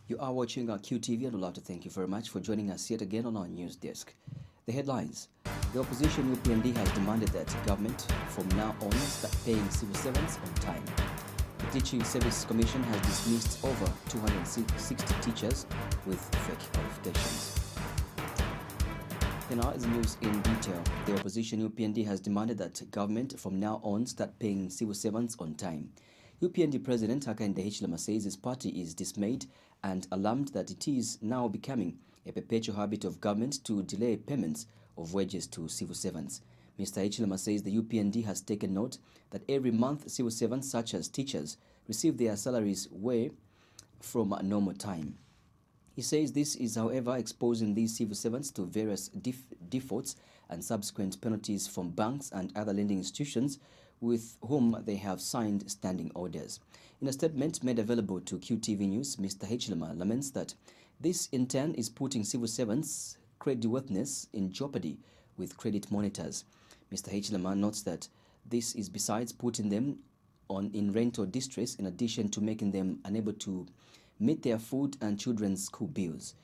You are watching our QTV and would like to thank you very much for joining us yet again on our news desk. The headlines. The opposition UPND has demanded that government from now on start paying civil servants on time. The Teaching Service Commission has dismissed over 260 teachers with fake qualifications. Now is the news in detail. The opposition UPND has demanded that government from now on start paying civil servants on time. UPND President Hakainde Hichilema says his party is dismayed and alarmed that it is now becoming a perpetual habit of government to delay payments of wages to civil servants. Mr. Hichilema says the UPND has taken note that every month civil servants such as teachers receive their salaries way from a normal time. He says this is, however, exposing these civil servants to various defaults and subsequent penalties from banks and other lending institutions with whom they have signed standing orders. In a statement made available to QTV News, Mr. Hichilema laments that this in turn is putting civil servants' creditworthiness in jeopardy with credit monitors. Mr. Hichilema notes that this is besides putting them in rental distress in addition to making them unable to meet their food and children's school bills.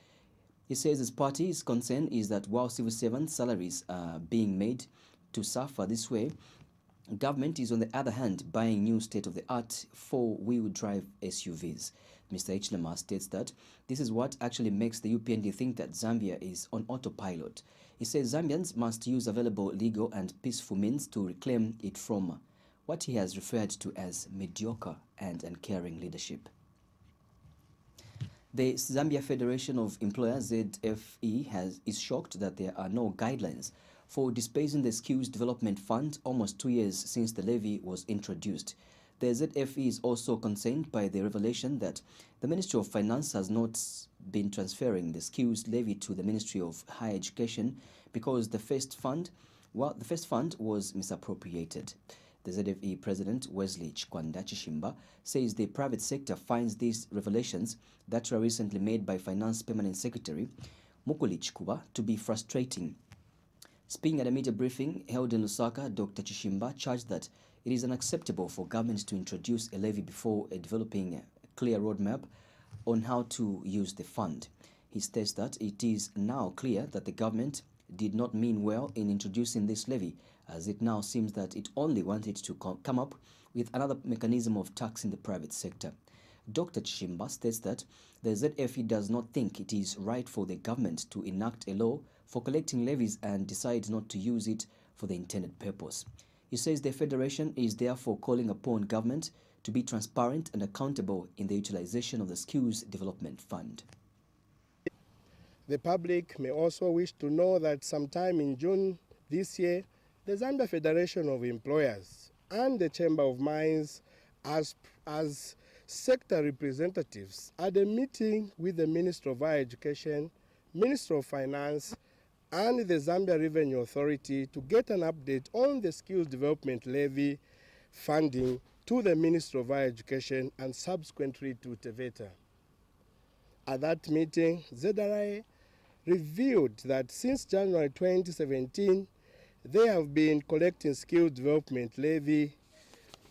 He says his party's concern is that while civil servants' salaries are being made to suffer this way, government is on the other hand buying new state-of-the-art four-wheel drive SUVs. Mr. Hichilema states that this is what actually makes the UPND think that Zambia is on autopilot. He says Zambians must use available legal and peaceful means to reclaim it from what he has referred to as mediocre and uncaring leadership. The Zambia Federation of Employers ZFE is shocked that there are no guidelines for disbursing the Skills Development Fund almost 2 years since the levy was introduced. The ZFE is also concerned by the revelation that the Ministry of Finance has not been transferring the skills levy to the Ministry of Higher Education because the first fund was misappropriated. The ZFE President Wesley Chikwanda Chishimba says the private sector finds these revelations that were recently made by Finance Permanent Secretary Mukuli Chikuba to be frustrating. Speaking at a media briefing held in Lusaka, Dr. Chishimba charged that it is unacceptable for government to introduce a levy before developing a clear roadmap on how to use the fund. He states that it is now clear that the government did not mean well in introducing this levy, as it now seems that it only wanted to come up with another mechanism of taxing the private sector. Dr. Chishimba states that the ZFE does not think it is right for the government to enact a law for collecting levies and decide not to use it for the intended purpose. He says the Federation is therefore calling upon government to be transparent and accountable in the utilization of the Skills Development Fund. The public may also wish to know that sometime in June this year, the Zambia Federation of Employers and the Chamber of Mines as sector representatives at a meeting with the Minister of Higher Education, Minister of Finance, and the Zambia Revenue Authority to get an update on the Skills Development Levy funding to the Minister of Higher Education and subsequently to TVETA. At that meeting, ZRI revealed that since January 2017, they have been collecting skills development levy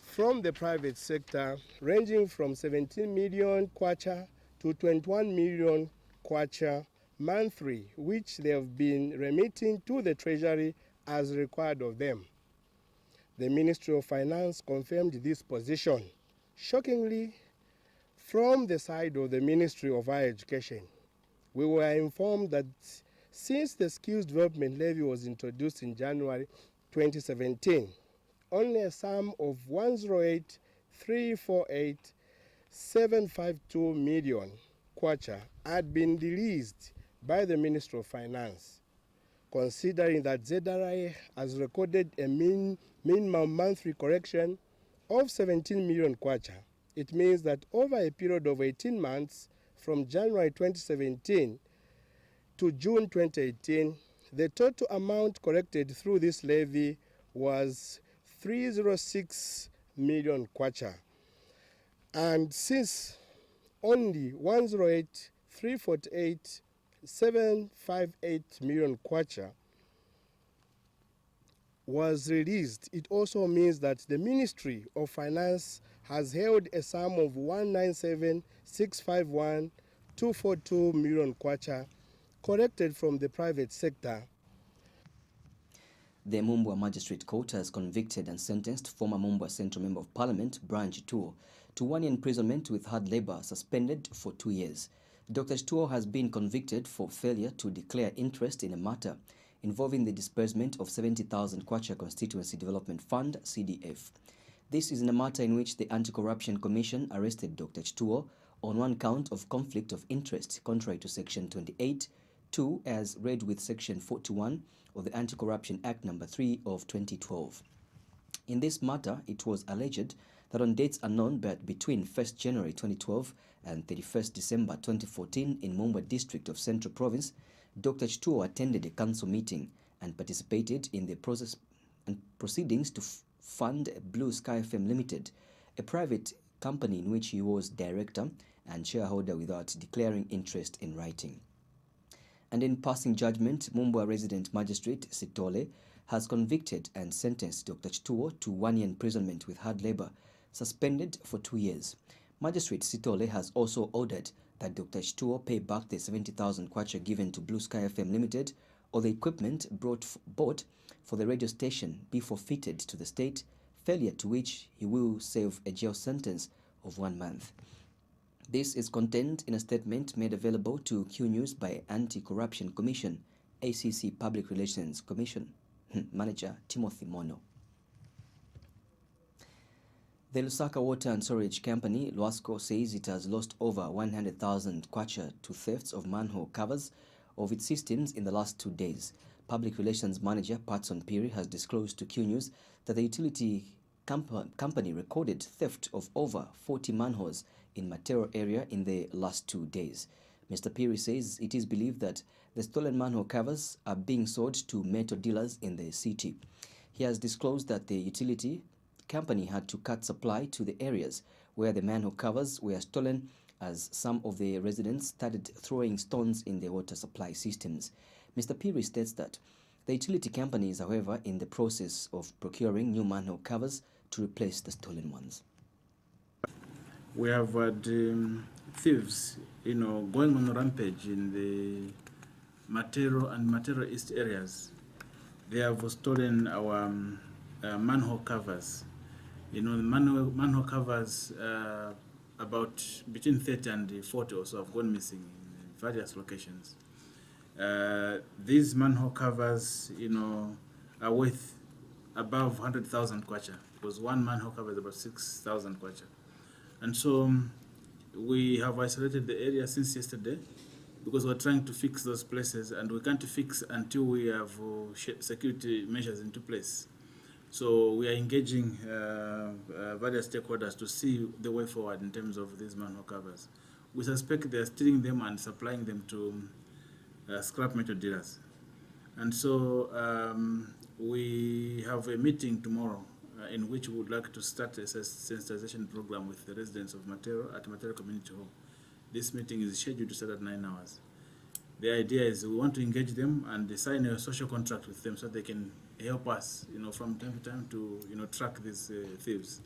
from the private sector, ranging from 17 million kwacha to 21 million kwacha monthly, which they have been remitting to the Treasury as required of them. The Ministry of Finance confirmed this position, shockingly, from the side of the Ministry of Higher Education. We were informed that since the Skills Development Levy was introduced in January 2017, only a sum of 108,348,752 million kwacha had been released by the Ministry of Finance. Considering that ZRI has recorded a minimum monthly correction of 17 million kwacha, it means that over a period of 18 months, from January 2017 to June 2018, the total amount corrected through this levy was 306 million kwacha. And since only 108,348,758 million kwacha was released, it also means that the Ministry of Finance has held a sum of 197,651 242 million kwacha collected from the private sector. The Mumbwa Magistrate Court has convicted and sentenced former Mumbwa Central Member of Parliament, Branch Tuo, to 1 year imprisonment with hard labor, suspended for 2 years. Dr. Tuo has been convicted for failure to declare interest in a matter involving the disbursement of 70,000 Kwacha Constituency Development Fund, CDF. This is in a matter in which the Anti-Corruption Commission arrested Dr. Tuo on one count of conflict of interest, contrary to Section 28(2) as read with Section 41 of the Anti-Corruption Act No. 3 of 2012. In this matter, it was alleged that on dates unknown but between 1st January 2012 and 31st December 2014 in Mumbwa District of Central Province, Dr. Tuo attended a council meeting and participated in the process and proceedings to fund Blue Sky FM Limited, a private company in which he was director and shareholder without declaring interest in writing. And in passing judgment, Mumbwa resident magistrate Sitole has convicted and sentenced Dr. Tuo to 1 year imprisonment with hard labor, suspended for 2 years. Magistrate Sitole has also ordered that Dr. Tuo pay back the 70,000 kwacha given to Blue Sky FM Limited, or the equipment bought for the radio station be forfeited to the state, failure to which he will serve a jail sentence of 1 month. This is contained in a statement made available to Q News by Anti-Corruption Commission, ACC Public Relations Commission Manager Timothy Mono. The Lusaka Water and Storage Company, Luasco, says it has lost over 100,000 kwacha to thefts of manhole covers of its systems in the last 2 days. Public Relations Manager Patson Piri has disclosed to Q News that the utility company recorded theft of over 40 manholes in Matero area in the last 2 days. Mr. Piri says it is believed that the stolen manhole covers are being sold to metal dealers in the city. He has disclosed that the utility company had to cut supply to the areas where the manhole covers were stolen, as some of the residents started throwing stones in their water supply systems. Mr. Piri states that the utility company is, however, in the process of procuring new manhole covers to replace the stolen ones. We have had thieves, going on a rampage in the Matero and Matero East areas. They have stolen our manhole covers. The manhole covers, about between 30 and 40 or so have gone missing in various locations. These manhole covers, are worth above 100,000 kwacha, because one manhole cover is about 6,000 kwacha. And so we have isolated the area since yesterday because we're trying to fix those places, and we can't fix until we have security measures into place. So we are engaging various stakeholders to see the way forward in terms of these manhole covers. We suspect they are stealing them and supplying them to scrap metal dealers. And so we have a meeting tomorrow in which we would like to start a sensitization program with the residents of Matero at Matero Community Hall. This meeting is scheduled to start at 9 hours. The idea is we want to engage them and sign a social contract with them so they can help us, from time to time to, track these thieves.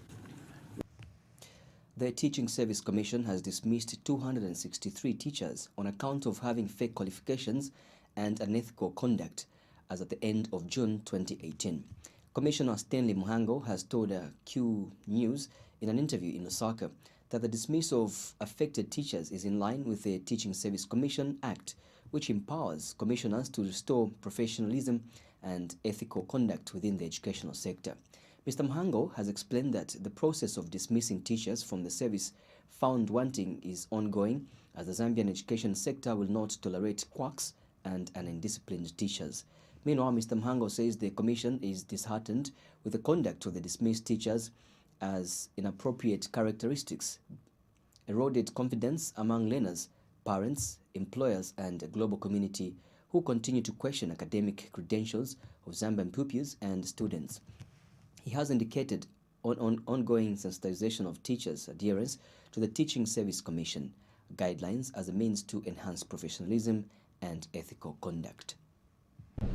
The Teaching Service Commission has dismissed 263 teachers on account of having fake qualifications and unethical conduct as at the end of June 2018. Commissioner Stanley Muhango has told Q News in an interview in Lusaka that the dismissal of affected teachers is in line with the Teaching Service Commission Act, which empowers commissioners to restore professionalism and ethical conduct within the educational sector. Mr. Muhango has explained that the process of dismissing teachers from the service found wanting is ongoing, as the Zambian education sector will not tolerate quacks and undisciplined teachers. Meanwhile, Mr. Muhango says the Commission is disheartened with the conduct of the dismissed teachers, as inappropriate characteristics eroded confidence among learners, parents, employers, and the global community who continue to question academic credentials of Zambian pupils and students. He has indicated on ongoing sensitization of teachers' adherence to the Teaching Service Commission guidelines as a means to enhance professionalism and ethical conduct.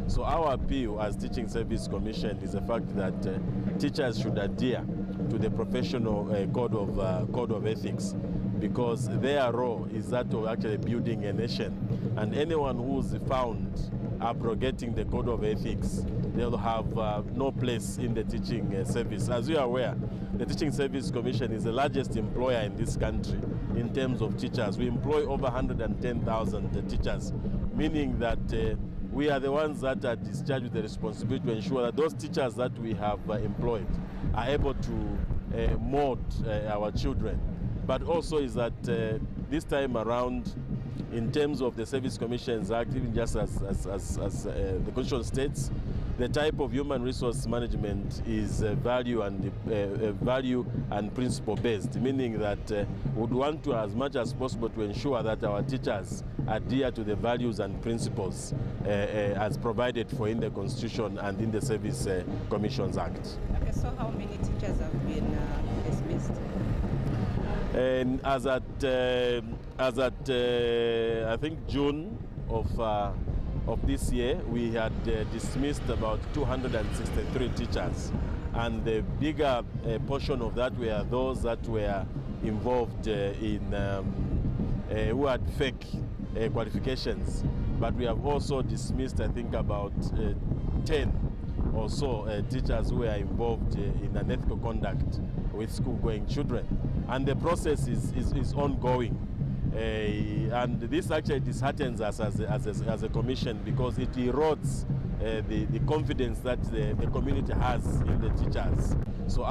So our appeal as Teaching Service Commission is the fact that teachers should adhere to the professional code of ethics because their role is that of actually building a nation. And anyone who's found abrogating the code of ethics, they'll have no place in the teaching service. As you are aware, the Teaching Service Commission is the largest employer in this country in terms of teachers. We employ over 110,000 teachers, meaning that we are the ones that are discharged with the responsibility to ensure that those teachers that we have employed are able to mold our children. But also is that this time around, in terms of the Service Commissions Act, even just as the Constitution states, the type of human resource management is value and principle based, meaning that we would want to, as much as possible, to ensure that our teachers adhere to the values and principles as provided for in the Constitution and in the Service Commissions Act. Okay, so how many teachers have been dismissed? And as at I think June of this year, we had dismissed about 263 teachers, and the bigger portion of that were those that were involved who had fake qualifications. But we have also dismissed, I think, about 10 or so teachers who are involved in unethical conduct with school-going children. And the process is ongoing. And this actually disheartens us as a commission, because it erodes the confidence that the community has in the teachers. So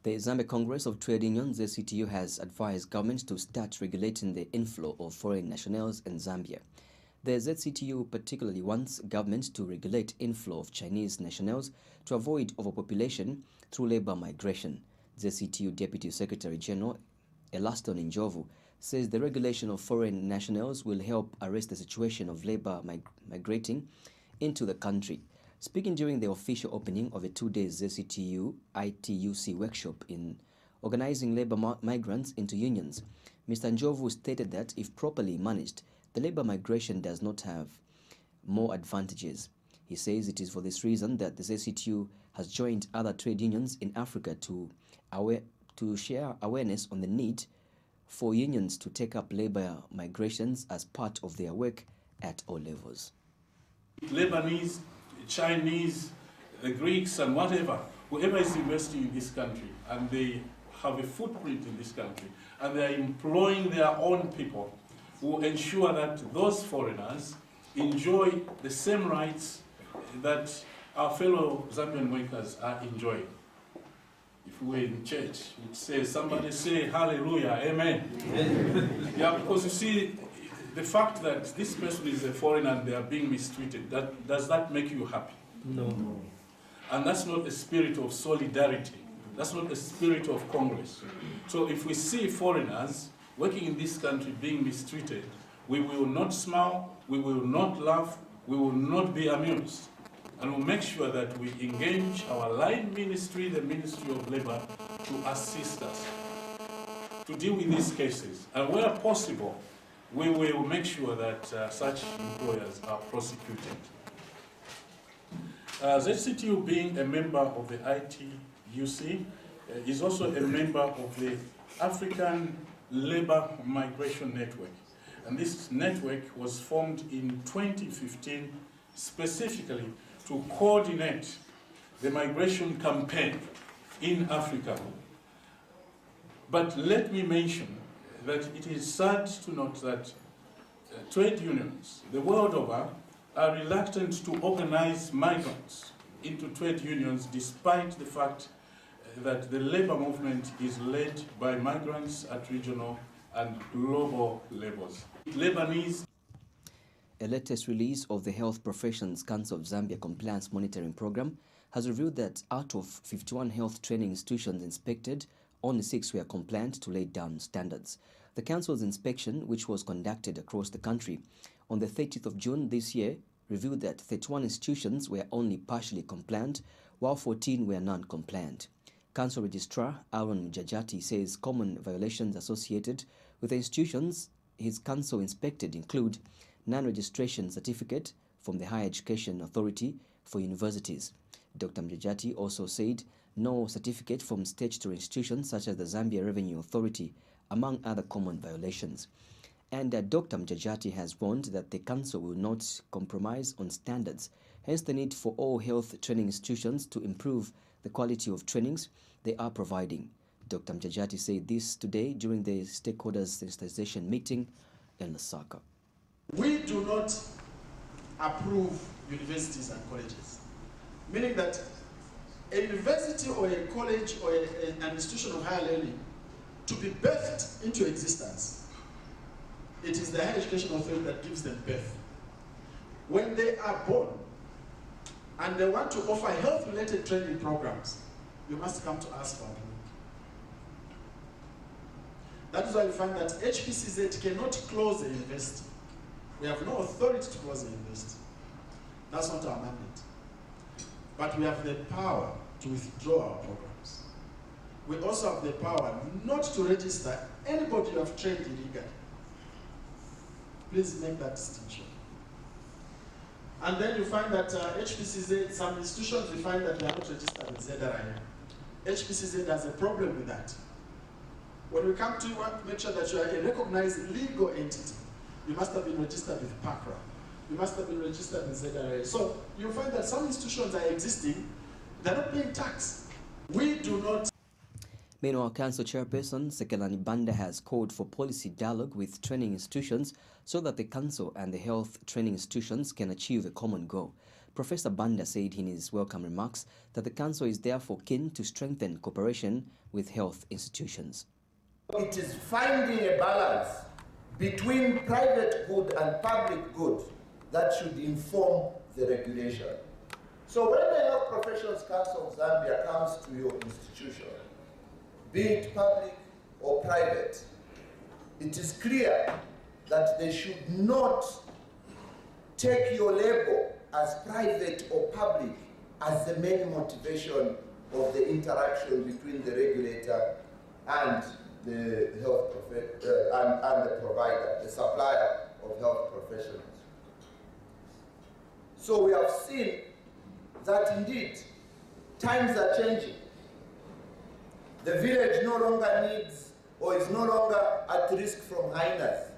The Zambia Congress of Trade Unions, ZCTU, has advised government to start regulating the inflow of foreign nationals in Zambia. The ZCTU particularly wants government to regulate inflow of Chinese nationals to avoid overpopulation through labor migration. ZCTU Deputy Secretary General Elaston Njovu says the regulation of foreign nationals will help arrest the situation of labor migrating into the country. Speaking during the official opening of a two-day ZCTU ITUC workshop in organizing labor migrants into unions, Mr. Njovu stated that if properly managed, the labor migration does not have more advantages. He says it is for this reason that the ZCTU has joined other trade unions in Africa to share awareness on the need for unions to take up labor migrations as part of their work at all levels. Lebanese, Chinese, the Greeks and whoever is investing in this country, and they have a footprint in this country, and they are employing their own people, will ensure that those foreigners enjoy the same rights that our fellow Zambian workers are enjoying. If we were in church, we'd say, somebody say hallelujah, amen. Yeah, because you see, the fact that this person is a foreigner and they are being mistreated, does that make you happy? No. And that's not a spirit of solidarity. That's not a spirit of Congress. So if we see foreigners working in this country being mistreated, we will not smile, we will not laugh, we will not be amused. And we'll make sure that we engage our line ministry, the Ministry of Labor, to assist us to deal with these cases. And where possible, we will make sure that such employers are prosecuted. ZCTU, being a member of the ITUC, is also a member of the African Labor Migration Network. And this network was formed in 2015 specifically to coordinate the migration campaign in Africa. But let me mention that it is sad to note that trade unions the world over are reluctant to organize migrants into trade unions, despite the fact that the labor movement is led by migrants at regional and global levels. Lebanese. A latest release of the Health Professions Council of Zambia Compliance Monitoring Program has revealed that out of 51 health training institutions inspected, only 6 were compliant to lay down standards. The Council's inspection, which was conducted across the country on the 30th of June this year, revealed that 31 institutions were only partially compliant, while 14 were non-compliant. Council Registrar Aaron Mujajati says common violations associated with the institutions his council inspected include non-registration certificate from the Higher Education Authority for universities. Dr. Mujajati also said no certificate from statutory institutions such as the Zambia Revenue Authority among other common violations. And Dr. Mjajati has warned that the council will not compromise on standards, hence the need for all health training institutions to improve the quality of trainings they are providing. Dr. Mjajati said this today during the stakeholders sensitization meeting in Lusaka. We do not approve universities and colleges, meaning that a university or a college or an institution of higher learning to be birthed into existence, it is the higher education authority that gives them birth. When they are born and they want to offer health-related training programs, you must come to us for approval. That is why you find that HPCZ cannot close a university. We have no authority to close a university. That's not our mandate. But we have the power to withdraw our programs. We also have the power not to register anybody you have trained illegally. Please make that distinction. And then you find that HPCZ, some institutions, we find that they are not registered with ZRIM. HPCZ has a problem with that. When we come to you, want to make sure that you are a recognized legal entity. You must have been registered with PACRA. You must have been registered with ZRA. So you find that some institutions are existing, they're not paying tax. We do not. Meanwhile, Council Chairperson Sekelani Banda has called for policy dialogue with training institutions so that the Council and the health training institutions can achieve a common goal. Professor Banda said in his welcome remarks that the Council is therefore keen to strengthen cooperation with health institutions. It is finding a balance between private good and public good that should inform the regulation. So when the Health Professions Council of Zambia comes to your institution, be it public or private, it is clear that they should not take your label as private or public as the main motivation of the interaction between the regulator and the health and the provider, the supplier of health professionals. So we have seen that indeed times are changing. The village no longer needs or is no longer at risk from hyenas.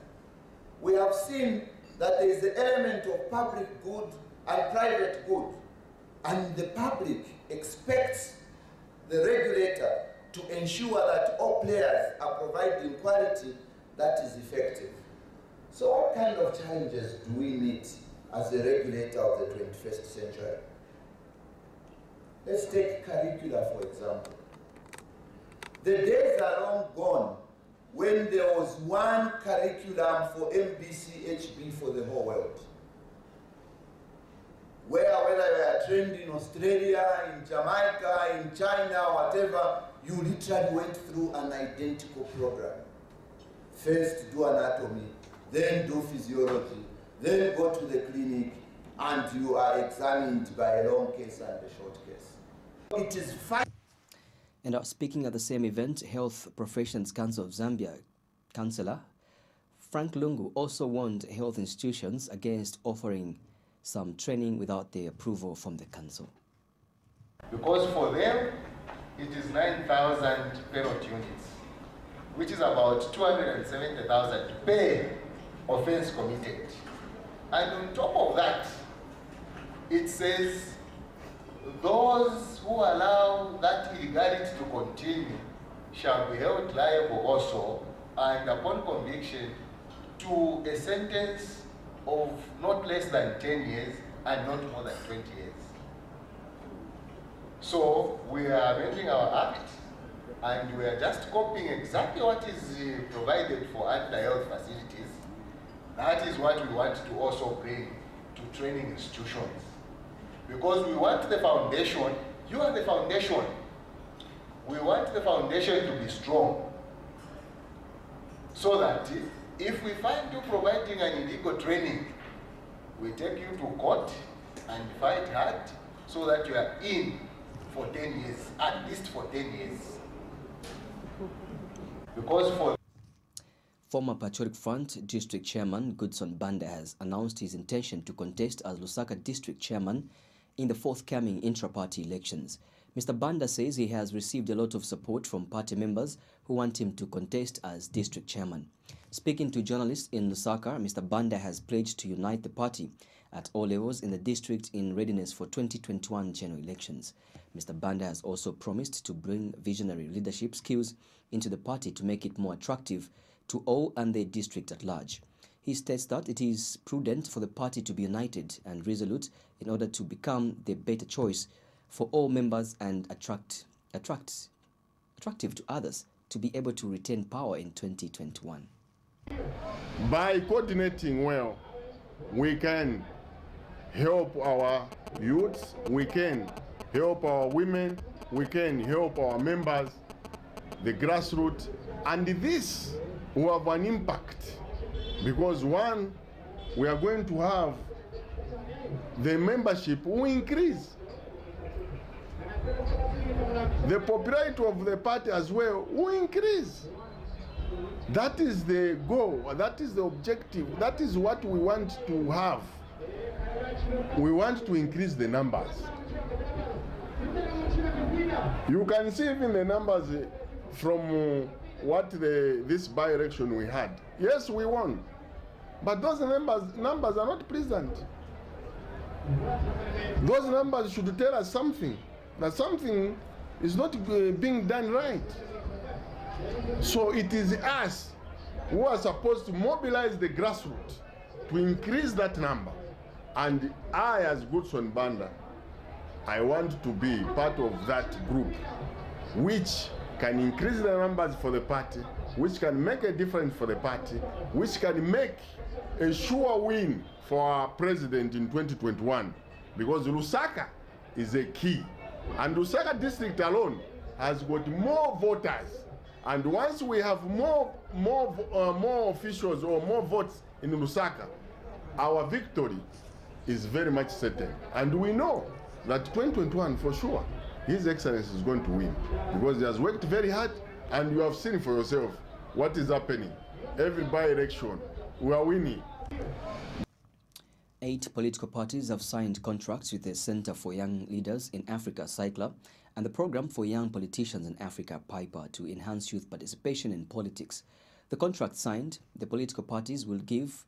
We have seen that there is the element of public good and private good, and the public expects the regulator to ensure that all players are providing quality that is effective. So what kind of challenges do we meet as the regulator of the 21st century? Let's take curricula, for example. The days are long gone when there was one curriculum for MBCHB for the whole world. Where whether you are trained in Australia, in Jamaica, in China, whatever, you literally went through an identical program. First do anatomy, then do physiology, then go to the clinic, and you are examined by a long case and a short case. It is fine. And speaking at the same event, Health Professions Council of Zambia Councillor Frank Lungu also warned health institutions against offering some training without the approval from the council. Because for them, it is 9,000 penalty units, which is about 270,000 per offense committed. And on top of that, it says those who allow that illegality to continue shall be held liable also, and upon conviction, to a sentence of not less than 10 years and not more than 20 years. So we are amending our act, and we are just copying exactly what is provided for anti-health facilities. That is what we want to also bring to training institutions. Because we want the foundation, you are the foundation. We want the foundation to be strong. So that if we find you providing an illegal training, we take you to court and fight hard so that you are in for 10 years, at least for 10 years. Because for Former Patriotic Front District Chairman Goodson Banda has announced his intention to contest as Lusaka District Chairman in the forthcoming intra-party elections. Mr. Banda says he has received a lot of support from party members who want him to contest as district chairman. Speaking to journalists in Lusaka, Mr. Banda has pledged to unite the party at all levels in the district in readiness for 2021 general elections. Mr. Banda has also promised to bring visionary leadership skills into the party to make it more attractive to all and the district at large. He states that it is prudent for the party to be united and resolute in order to become the better choice for all members and attractive to others to be able to retain power in 2021. By coordinating well, we can help our youths, we can help our women, we can help our members, the grassroots, and this will have an impact because one, we are going to have the membership will increase. The popularity of the party as well will increase. That is the goal, that is the objective, that is what we want to have. We want to increase the numbers. You can see even the numbers from what this by-election we had. Yes, we won, but those numbers are not pleasant. Those numbers should tell us something, that something is not being done right. So it is us who are supposed to mobilize the grassroots to increase that number. And I, as Goodson Banda, I want to be part of that group which can increase the numbers for the party, which can make a difference for the party, which can make a sure win for our president in 2021. Because Lusaka is a key. And Lusaka district alone has got more voters. And once we have more officials or more votes in Lusaka, our victory is very much certain. And we know that 2021 for sure, His Excellency is going to win because he has worked very hard, and you have seen for yourself what is happening. Every by-election, we are winning. 8 political parties have signed contracts with the Center for Young Leaders in Africa, CYCLA, and the Program for Young Politicians in Africa, PIPA, to enhance youth participation in politics. The contract signed, the political parties will give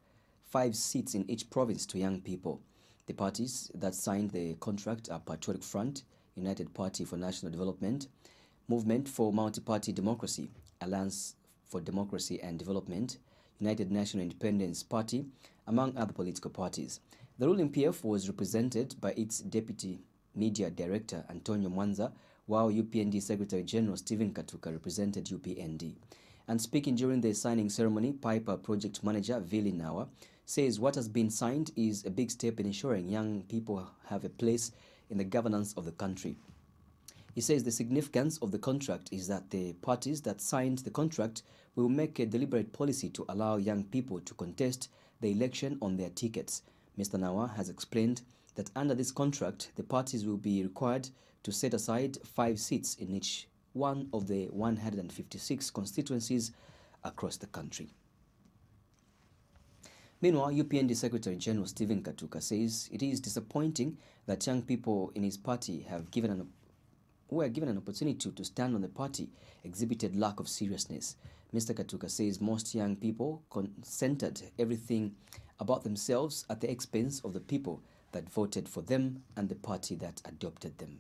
5 seats in each province to young people. The parties that signed the contract are Patriotic Front, United Party for National Development, Movement for Multi-Party Democracy, Alliance for Democracy and Development, United National Independence Party, among other political parties. The ruling PF was represented by its Deputy Media Director, Antonio Mwanza, while UPND Secretary General Stephen Katuka represented UPND. And speaking during the signing ceremony, PIPA Project Manager Vili Nawa says what has been signed is a big step in ensuring young people have a place in the governance of the country. He says the significance of the contract is that the parties that signed the contract will make a deliberate policy to allow young people to contest the election on their tickets. Mr. Nawa has explained that under this contract, the parties will be required to set aside 5 seats in each one of the 156 constituencies across the country. Meanwhile, UPND Secretary General Stephen Katuka says it is disappointing that young people in his party who were given an opportunity to stand on the party exhibited lack of seriousness. Mr. Katuka says most young people centered everything about themselves at the expense of the people that voted for them and the party that adopted them.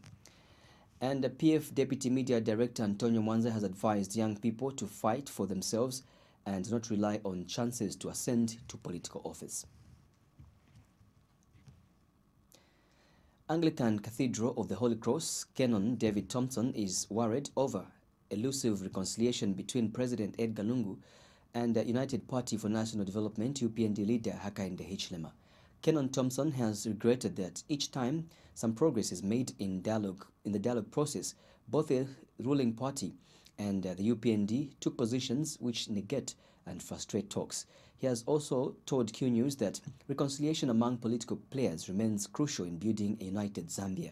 And the PF Deputy Media Director Antonio Mwanza has advised young people to fight for themselves and not rely on chances to ascend to political office. Anglican Cathedral of the Holy Cross, Canon David Thompson is worried over elusive reconciliation between President Edgar Lungu and the United Party for National Development UPND leader Hakainde Hichilema. Canon Thompson has regretted that each time some progress is made in the dialogue process, both the ruling party and the UPND took positions which negate and frustrate talks. He has also told Q News that reconciliation among political players remains crucial in building a united Zambia.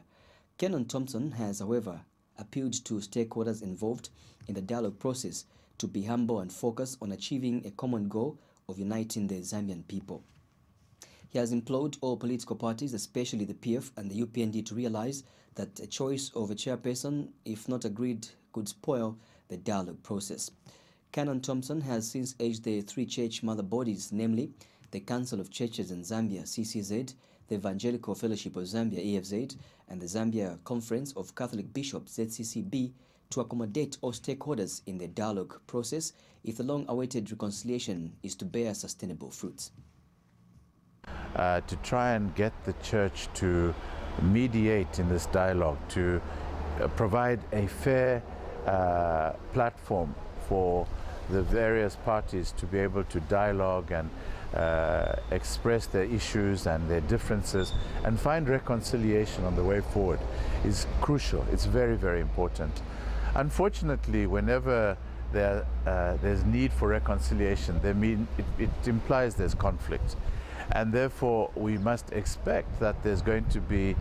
Canon Thompson has, however, appealed to stakeholders involved in the dialogue process to be humble and focus on achieving a common goal of uniting the Zambian people. He has implored all political parties, especially the PF and the UPND, to realize that a choice of a chairperson, if not agreed, could spoil the dialogue process. Canon Thompson has since urged the three church mother bodies, namely the Council of Churches in Zambia, CCZ, the Evangelical Fellowship of Zambia, EFZ, and the Zambia Conference of Catholic Bishops, ZCCB, to accommodate all stakeholders in the dialogue process if the long-awaited reconciliation is to bear sustainable fruits. To try and get the church to mediate in this dialogue, to provide a fair platform for the various parties to be able to dialogue and express their issues and their differences and find reconciliation on the way forward is crucial. It's very, very important. Unfortunately, whenever there's need for reconciliation, it implies there's conflict. And therefore, we must expect that there's going to be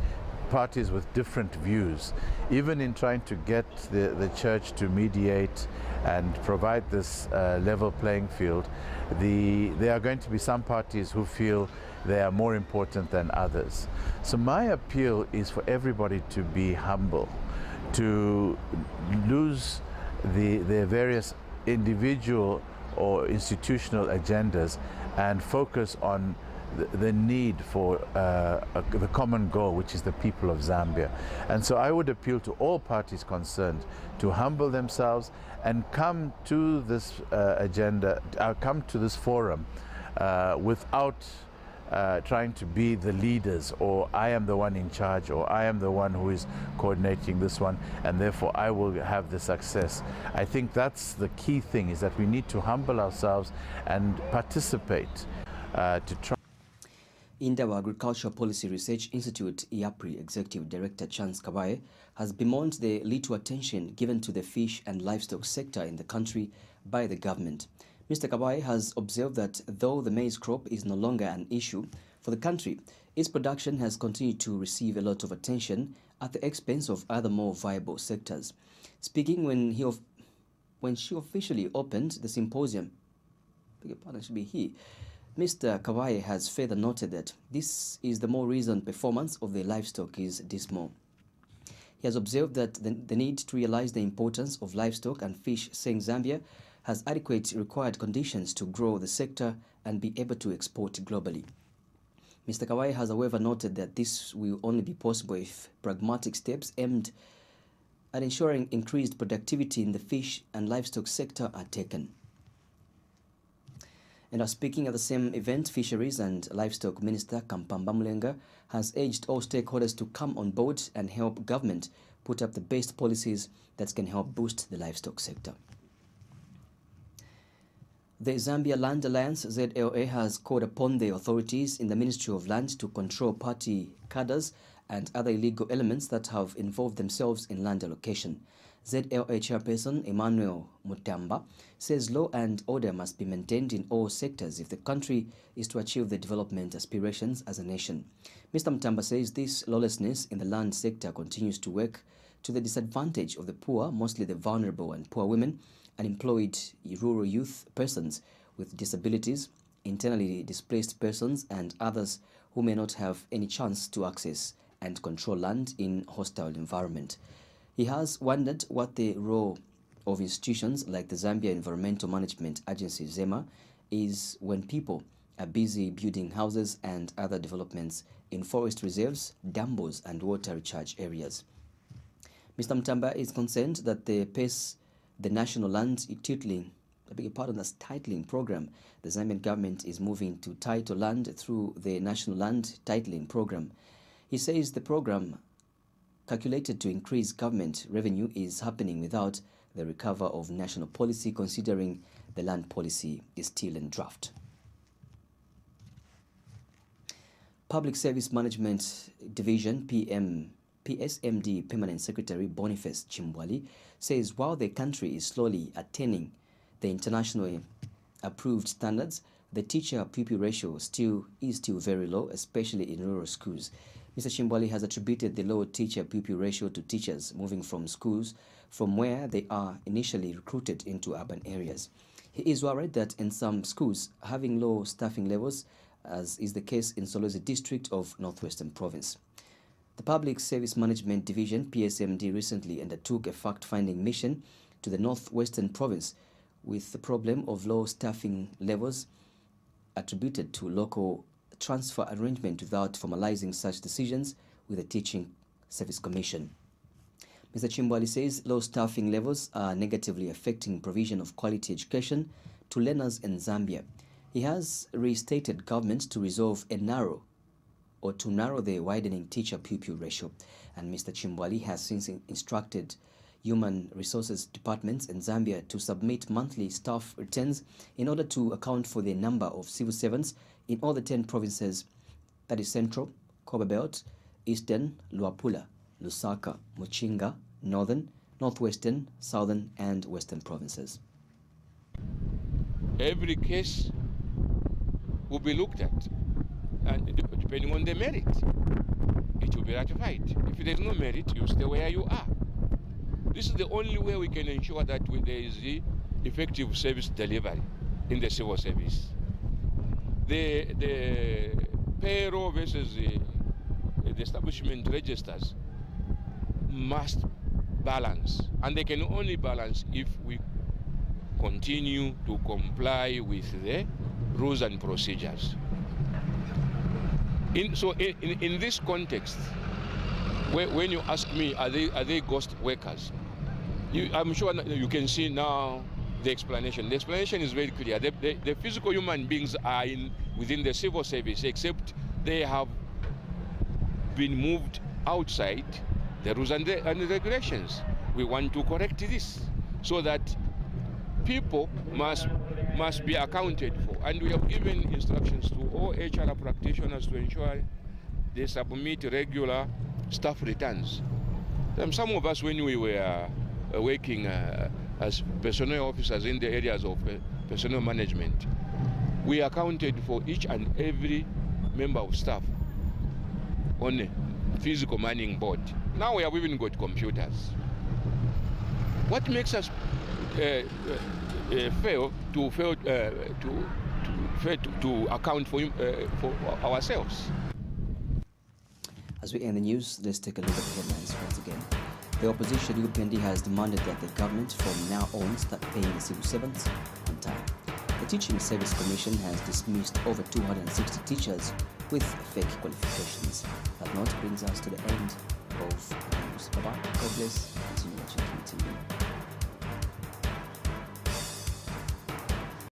parties with different views. Even in trying to get the church to mediate and provide this level playing field, there are going to be some parties who feel they are more important than others. So my appeal is for everybody to be humble, to lose their various individual or institutional agendas and focus on the need for the common goal, which is the people of Zambia. And so I would appeal to all parties concerned to humble themselves and come to this come to this forum without trying to be the leaders, or I am the one in charge, or I am the one who is coordinating this one, and therefore I will have the success. I think that's the key thing, is that we need to humble ourselves and participate to try. Indawa Agricultural Policy Research Institute IAPRI Executive Director Chance Kabaye has bemoaned the little attention given to the fish and livestock sector in the country by the government. Mr. Kabaye has observed that though the maize crop is no longer an issue for the country, its production has continued to receive a lot of attention at the expense of other more viable sectors. Speaking when she officially opened the symposium, Mr. Kabaye has further noted that this is the more recent performance of the livestock is dismal. He has observed that the need to realize the importance of livestock and fish, saying Zambia has adequate required conditions to grow the sector and be able to export globally. Mr. Kabaye has, however, noted that this will only be possible if pragmatic steps aimed at ensuring increased productivity in the fish and livestock sector are taken. And speaking at the same event, Fisheries and Livestock Minister Kampamba Mulenga has urged all stakeholders to come on board and help government put up the best policies that can help boost the livestock sector. The Zambia Land Alliance, ZLA, has called upon the authorities in the Ministry of Land to control party cadres and other illegal elements that have involved themselves in land allocation. ZLA chairperson Emmanuel Mutamba says law and order must be maintained in all sectors if the country is to achieve the development aspirations as a nation. Mr. Mutamba says this lawlessness in the land sector continues to work to the disadvantage of the poor, mostly the vulnerable and poor women, unemployed rural youth, persons with disabilities, internally displaced persons, and others who may not have any chance to access and control land in hostile environment. He has wondered what the role of institutions like the Zambia Environmental Management Agency, ZEMA, is when people are busy building houses and other developments in forest reserves, dambos, and water recharge areas. Mr. Mutamba is concerned that the National Land Titling Program, the Zambian government is moving to title land through the National Land Titling Program. He says the program, calculated to increase government revenue, is happening without the recover of national policy, considering the land policy is still in draft. Public Service Management Division PSMD Permanent Secretary Boniface Chimbwali says while the country is slowly attaining the internationally approved standards, the teacher-pupil ratio is still very low, especially in rural schools. Mr. Chimbwali has attributed the low teacher-pupil ratio to teachers moving from schools from where they are initially recruited into urban areas. He is worried that in some schools, having low staffing levels, as is the case in Solwezi district of Northwestern Province. The Public Service Management Division, PSMD, recently undertook a fact-finding mission to the Northwestern Province with the problem of low staffing levels attributed to local transfer arrangement without formalizing such decisions with the Teaching Service Commission. Mr. Chimbwali says low staffing levels are negatively affecting provision of quality education to learners in Zambia. He has restated government to resolve to narrow the widening teacher-pupil ratio. And Mr. Chimbwali has since instructed Human Resources departments in Zambia to submit monthly staff returns in order to account for the number of civil servants in all the 10 provinces, that is Central, Copperbelt, Eastern, Luapula, Lusaka, Muchinga, Northern, Northwestern, Southern and Western provinces. Every case will be looked at, and depending on the merit, it will be ratified. If there is no merit, you stay where you are. This is the only way we can ensure that there is the effective service delivery in the civil service. The payroll versus the establishment registers must balance, and they can only balance if we continue to comply with the rules and procedures. In this context, when you ask me, are they ghost workers? I'm sure you can see now the explanation. The explanation is very clear. The physical human beings are within the civil service, except they have been moved outside the rules and the regulations. We want to correct this so that people must be accounted for. And we have given instructions to all HR practitioners to ensure they submit regular staff returns. Some of us, when we were working as personnel officers in the areas of personnel management, we accounted for each and every member of staff on a physical manning board. Now we have even got computers. What makes us fail to account for ourselves? As we end the news, let's take a look at the headlines once again. The opposition UPND has demanded that the government from now on start paying the civil servants on time. The Teaching Service Commission has dismissed over 260 teachers with fake qualifications. That note brings us to the end of the news. Bye-bye. God bless. Continue watching QTV.